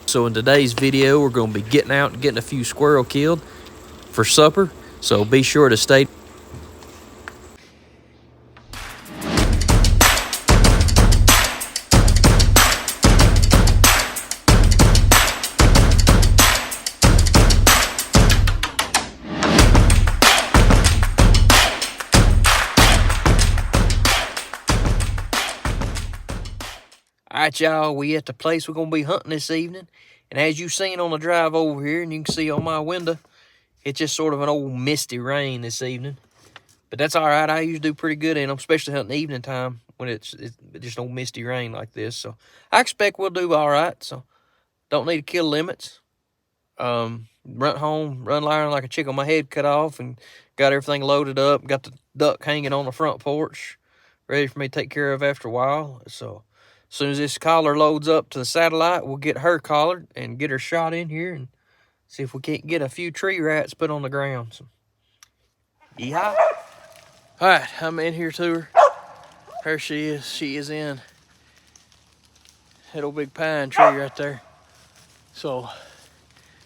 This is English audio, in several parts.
So in today's video, we're going to be getting out and getting a few squirrel killed for supper. So be sure to stay. All right, y'all, we at the place we're going to be hunting this evening. And as you've seen on the drive over here, and you can see on my window, it's just sort of an old misty rain this evening. But that's all right. I usually do pretty good in them, especially hunting evening time when it's just old misty rain like this. So I expect we'll do all right. So don't need to kill limits. Run home, run lying like a chicken, my head cut off, and got everything loaded up. Got the duck hanging on the front porch, ready for me to take care of after a while. So as soon as this collar loads up to the satellite, we'll get her collared and get her shot in here and see if we can't get a few tree rats put on the ground. So, yeehaw. All right, I'm in here to her. There she is. She is in that old big pine tree right there. So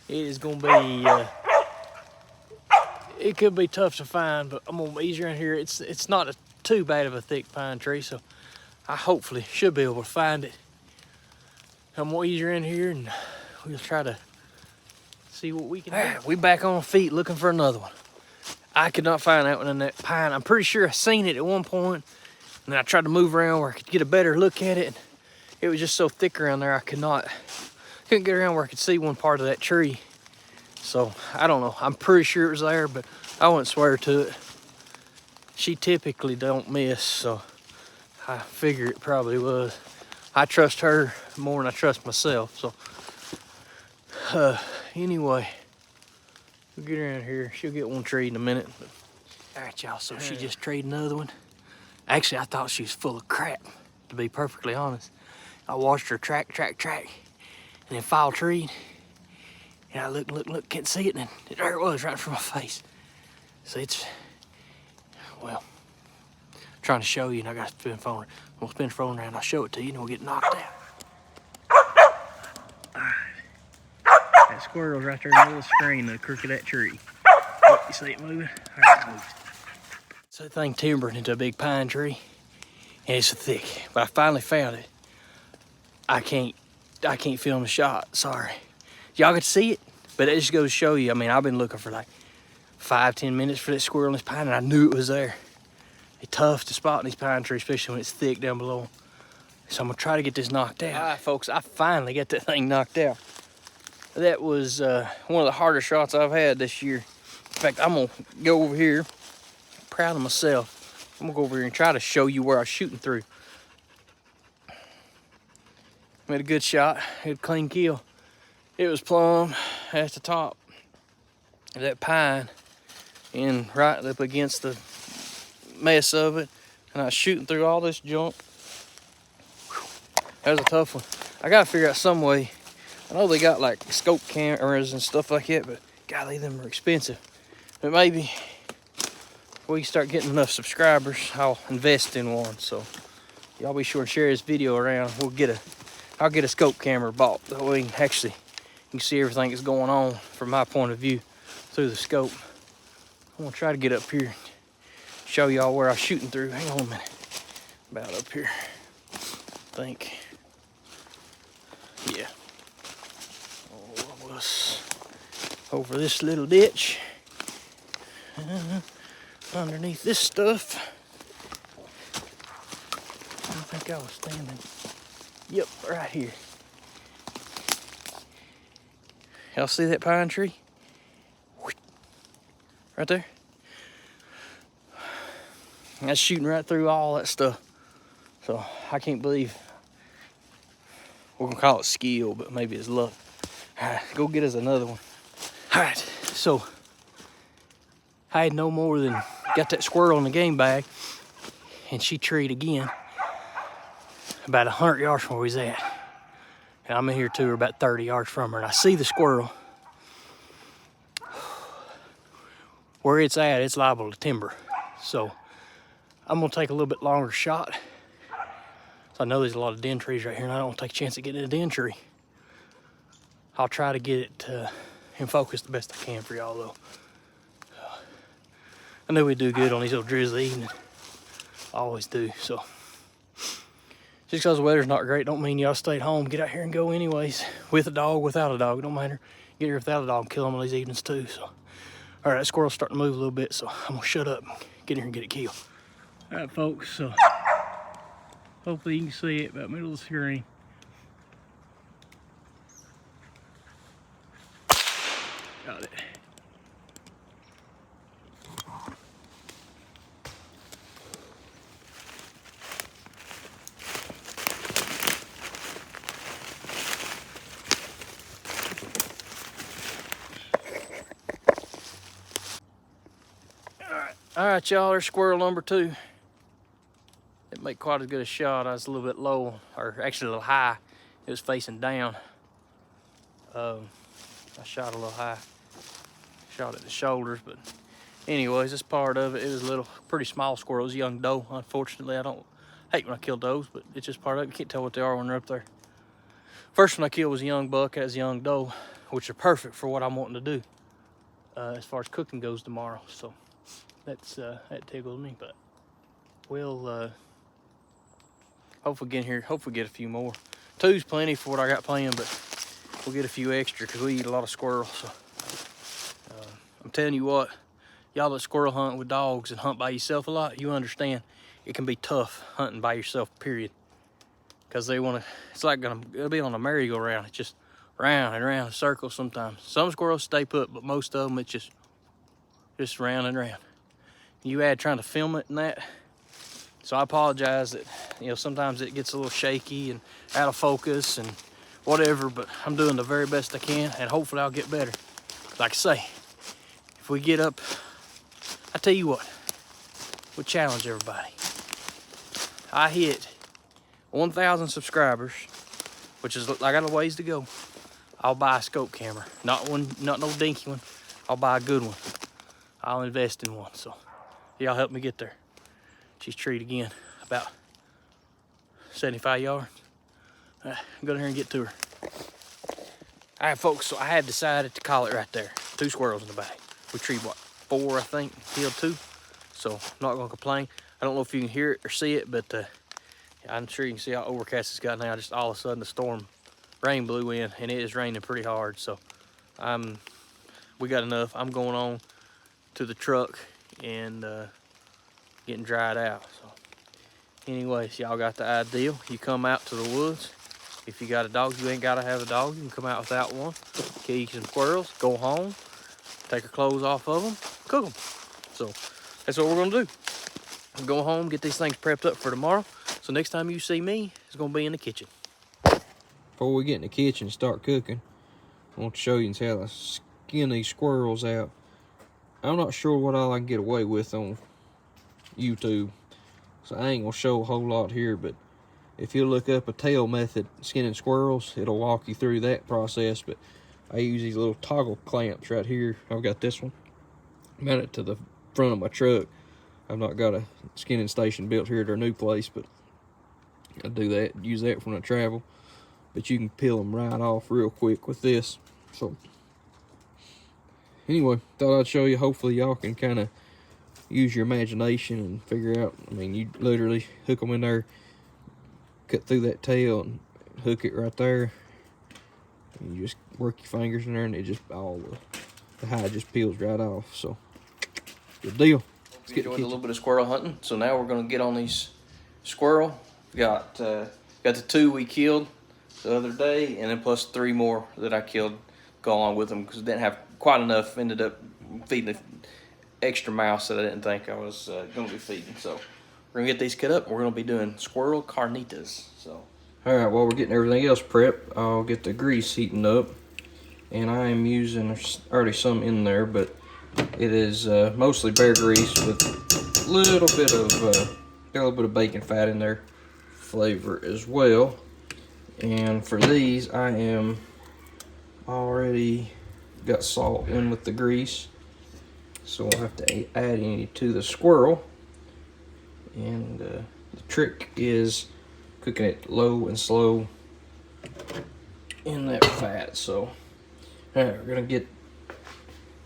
it is going to be, it could be tough to find, but I'm going to ease her in here. It's not too bad of a thick pine tree, so I hopefully should be able to find it. I'm gonna ease her in here and we'll try to see what we can do. We back on feet looking for another one. I could not find that one in that pine. I'm pretty sure I seen it at one point, and then I tried to move around where I could get a better look at it. It was just so thick around there, I couldn't get around where I could see one part of that tree. So I don't know. I'm pretty sure it was there, but I wouldn't swear to it. She typically don't miss, so I figure it probably was. I trust her more than I trust myself. So anyway, we'll get her in here. She'll get one tree in a minute. But, all right, y'all, so she just traded another one. Actually, I thought she was full of crap, to be perfectly honest. I watched her track, and then foul tree. And I look, can't see it, and there it was right in front of my face. So it's, well, trying to show you, and I got to spin the phone. We'll spin the phone around, I'll show it to you, and we'll get knocked out. Alright. That squirrel's right there in the middle of the screen, the crook of that tree. Oh, you see it moving? Alright, it moved. So that thing timbered into a big pine tree, and it's thick. But I finally found it. I can't film the shot, sorry. Y'all get to see it, but it just goes to show you, I mean, I've been looking for like 5-10 minutes for that squirrel in this pine, and I knew it was there. It's tough to spot in these pine trees, especially when it's thick down below. So I'm gonna try to get this knocked out. All right, folks, I finally got that thing knocked out. That was one of the harder shots I've had this year. In fact, I'm gonna go over here, proud of myself. I'm gonna go over here and try to show you where I was shooting through. Made a good shot, had a clean kill. It was plumb at the top of that pine and right up against the mess of it, and I was shooting through all this junk. That was a tough one. I gotta figure out some way. I know they got like scope cameras and stuff like that, but golly, them are expensive. But maybe if we start getting enough subscribers, I'll invest in one. So y'all be sure and share this video around. I'll get a scope camera bought, that way you can see everything that's going on from my point of view through the scope. I'm gonna try to get up here, show y'all where I was shooting through. Hang on a minute. About up here, I think. Yeah. Oh, I was over this little ditch. Underneath this stuff. I think I was standing. Yep, right here. Y'all see that pine tree? Right there? That's shooting right through all that stuff. So I can't believe, we're gonna call it skill, but maybe it's luck. All right, go get us another one. All right, so I had no more than got that squirrel in the game bag, and she treed again about 100 yards from where he's at. And I'm in here too, about 30 yards from her, and I see the squirrel. Where it's at, it's liable to timber. So I'm gonna take a little bit longer shot. So I know there's a lot of den trees right here, and I don't want to take a chance of getting in a den tree. I'll try to get it in focus the best I can for y'all though. I know we do good on these little drizzly evenings. I always do, so. Just because the weather's not great don't mean y'all stay at home. Get out here and go anyways. With a dog, without a dog, it don't matter. Get here without a dog and kill them on these evenings too, so. All right, that squirrel's starting to move a little bit, so I'm gonna shut up and get here and get it killed. All right, folks, so hopefully you can see it about middle of the screen. Got it. All right, y'all, there's squirrel number 2. Didn't make quite as good a shot. I was a little bit low, or actually a little high. It was facing down. I shot a little high. Shot at the shoulders, but anyways, that's part of it. It was a little, pretty small squirrel. It was a young doe. Unfortunately, I don't hate when I kill does, but it's just part of it. You can't tell what they are when they're up there. First one I killed was a young buck, as a young doe, which are perfect for what I'm wanting to do as far as cooking goes tomorrow. So that's that tickles me, but we'll hopefully get in here. Hopefully get a few more. 2's plenty for what I got planned, but we'll get a few extra because we eat a lot of squirrels. So I'm telling you what, y'all that squirrel hunt with dogs and hunt by yourself a lot, you understand it can be tough hunting by yourself, period. Because they want to, it's like it'll be on a merry-go-round. It's just round and round in circles sometimes. Some squirrels stay put, but most of them it's just round and round. You add trying to film it and that. So I apologize that, you know, sometimes it gets a little shaky and out of focus and whatever, but I'm doing the very best I can, and hopefully I'll get better. Like I say, if we get up, I tell you what, we challenge everybody. I hit 1,000 subscribers, which is, I got a ways to go. I'll buy a scope camera, not no dinky one. I'll buy a good one. I'll invest in one. So y'all help me get there. She's treed again, about 75 yards. Go down here and get to her. All right, folks, so I had decided to call it right there. 2 squirrels in the bag. We treed, what, 4, I think, killed 2. So I'm not gonna complain. I don't know if you can hear it or see it, but I'm sure you can see how overcast it's got now. Just all of a sudden the storm, rain blew in, and it is raining pretty hard. So we got enough. I'm going on to the truck and getting dried out. So anyways, y'all got the idea. You come out to the woods. If you got a dog, you ain't gotta have a dog. You can come out without one. Kill you some squirrels, go home, take your clothes off of them, cook them. So that's what we're gonna do. Go home, get these things prepped up for tomorrow. So next time you see me, it's gonna be in the kitchen. Before we get in the kitchen and start cooking, I want to show you how to skin these squirrels out. I'm not sure what all I can get away with on YouTube, so I ain't gonna show a whole lot here, but if you look up a tail method skinning squirrels, it'll walk you through that process. But I use these little toggle clamps right here. I've got this one mounted to the front of my truck. I've not got a skinning station built here at our new place, but I do that, use that when I travel. But you can peel them right off real quick with this. So anyway, thought I'd show you. Hopefully y'all can kind of use your imagination and figure out. I mean, you literally hook them in there, cut through that tail and hook it right there. And you just work your fingers in there, and it just all the hide just peels right off. So good deal. Let's get enjoying a little bit of squirrel hunting. So now we're gonna get on these squirrel. Got the 2 we killed the other day, and then plus 3 more that I killed go along with them because I didn't have quite enough. Ended up feeding the extra mouse that I didn't think I was gonna be feeding. So we're gonna get these cut up, and we're gonna be doing squirrel carnitas. So all right, while we're getting everything else prepped, I'll get the grease heating up, and I am using, there's already some in there, but it is mostly bear grease with a little bit of bacon fat in there, flavor as well. And for these, I am already got salt in with the grease, so I'll have to add any to the squirrel. And the trick is cooking it low and slow in that fat. So, all right, we're gonna get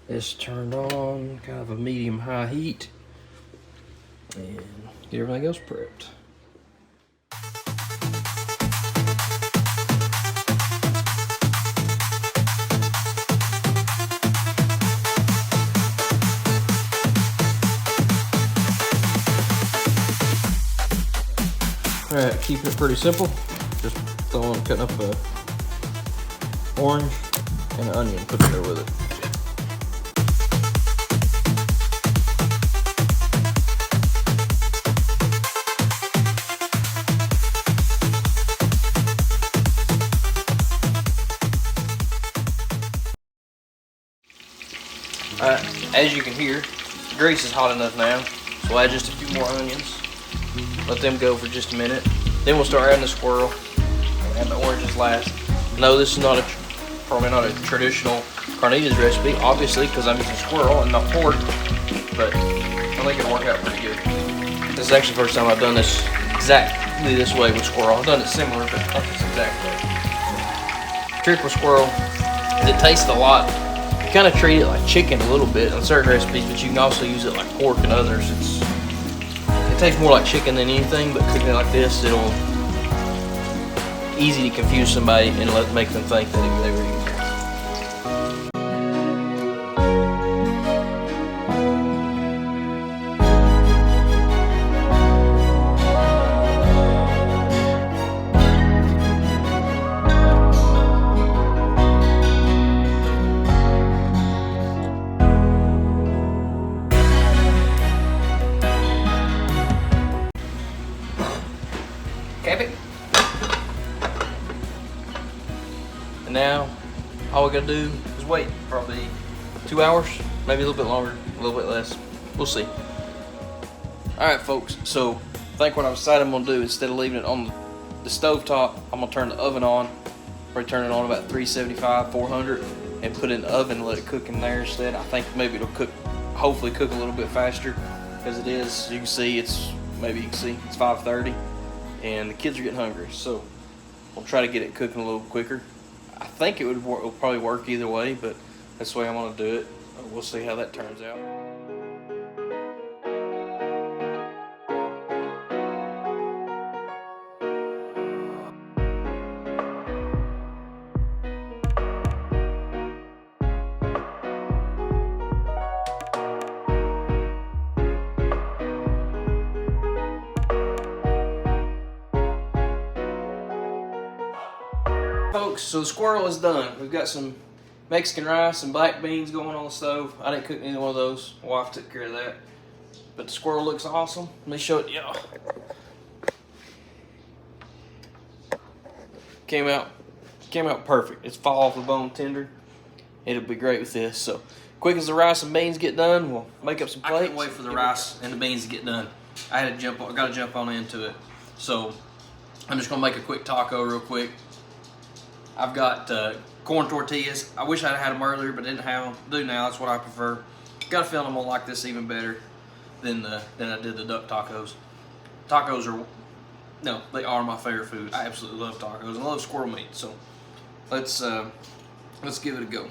this turned on, kind of a medium-high heat, and get everything else prepped. All right, keeping it pretty simple. Just cutting up a orange and an onion, put it there with it. Alright, as you can hear, the grease is hot enough now, so we'll add just a few more onions. Let them go for just a minute. Then we'll start adding the squirrel. We'll add the oranges last. No, this is probably not a traditional carnitas recipe, obviously, because I'm using squirrel and not pork, but I think it'll work out pretty good. This is actually the first time I've done this exactly this way with squirrel. I've done it similar, but not this exact way. The trick with squirrel is it tastes a lot. You kind of treat it like chicken a little bit on certain recipes, but you can also use it like pork and others. It tastes more like chicken than anything, but cooking it like this, it'll easy to confuse somebody and make them think that they were eating. Cap it. And now, all we gotta do is wait probably 2 hours, maybe a little bit longer, a little bit less. We'll see. All right, folks. So, I think what I've decided I'm gonna do, instead of leaving it on the stove top, I'm gonna turn the oven on. Probably turn it on about 375, 400, and put it in the oven and let it cook in there instead. I think maybe it'll cook, hopefully cook a little bit faster, because it is. You can see it's 5:30. And the kids are getting hungry, so we'll try to get it cooking a little quicker. I think it'll probably work either way, but that's the way I'm gonna do it. We'll see how that turns out. Folks, so the squirrel is done. We've got some Mexican rice and black beans going on the stove. I didn't cook either one of those. My wife took care of that. But the squirrel looks awesome. Let me show it to y'all. Came out perfect. It's fall off the bone tender. It'll be great with this. So quick as the rice and beans get done, we'll make up some plates. I can't wait for the rice and the beans to get done. I got to jump on into it. So I'm just gonna make a quick taco real quick. I've got corn tortillas. I wish I'd had them earlier, but didn't have them. Do now. That's what I prefer. Got a feeling I'm gonna like this even better than I did the duck tacos. They are my favorite food. I absolutely love tacos and I love squirrel meat. So let's give it a go.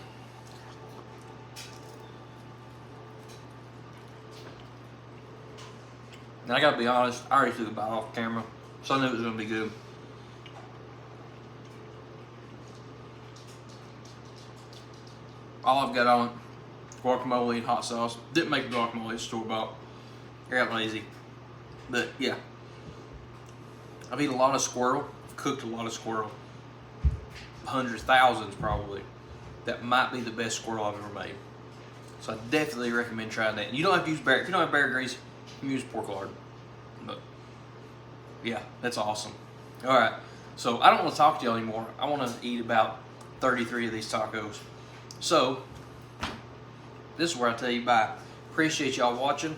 Now I gotta be honest. I already took a bite off camera, so I knew it was gonna be good. All I've got on it, guacamole and hot sauce. Didn't make the guacamole, store-bought. I got lazy. But yeah, I've eaten a lot of squirrel. I've cooked a lot of squirrel. Hundreds, thousands probably. That might be the best squirrel I've ever made. So I definitely recommend trying that. You don't have to use if you don't have bear grease, you can use pork lard. But yeah, that's awesome. All right, so I don't want to talk to y'all anymore. I want to eat about 33 of these tacos. So, this is where I tell you bye. Appreciate y'all watching.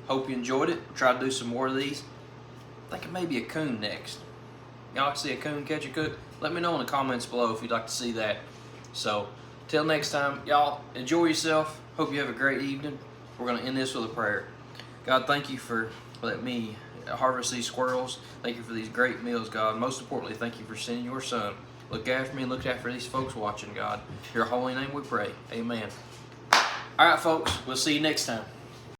Hope you enjoyed it. Try to do some more of these. Thinking maybe a coon next. Y'all like to see a coon catch a cook? Let me know in the comments below if you'd like to see that. So, till next time, y'all enjoy yourself. Hope you have a great evening. We're going to end this with a prayer. God, thank you for letting me harvest these squirrels. Thank you for these great meals, God. Most importantly, thank you for sending your son Look after me and look after these folks watching, God. In your holy name we pray. Amen. All right, folks. We'll see you next time.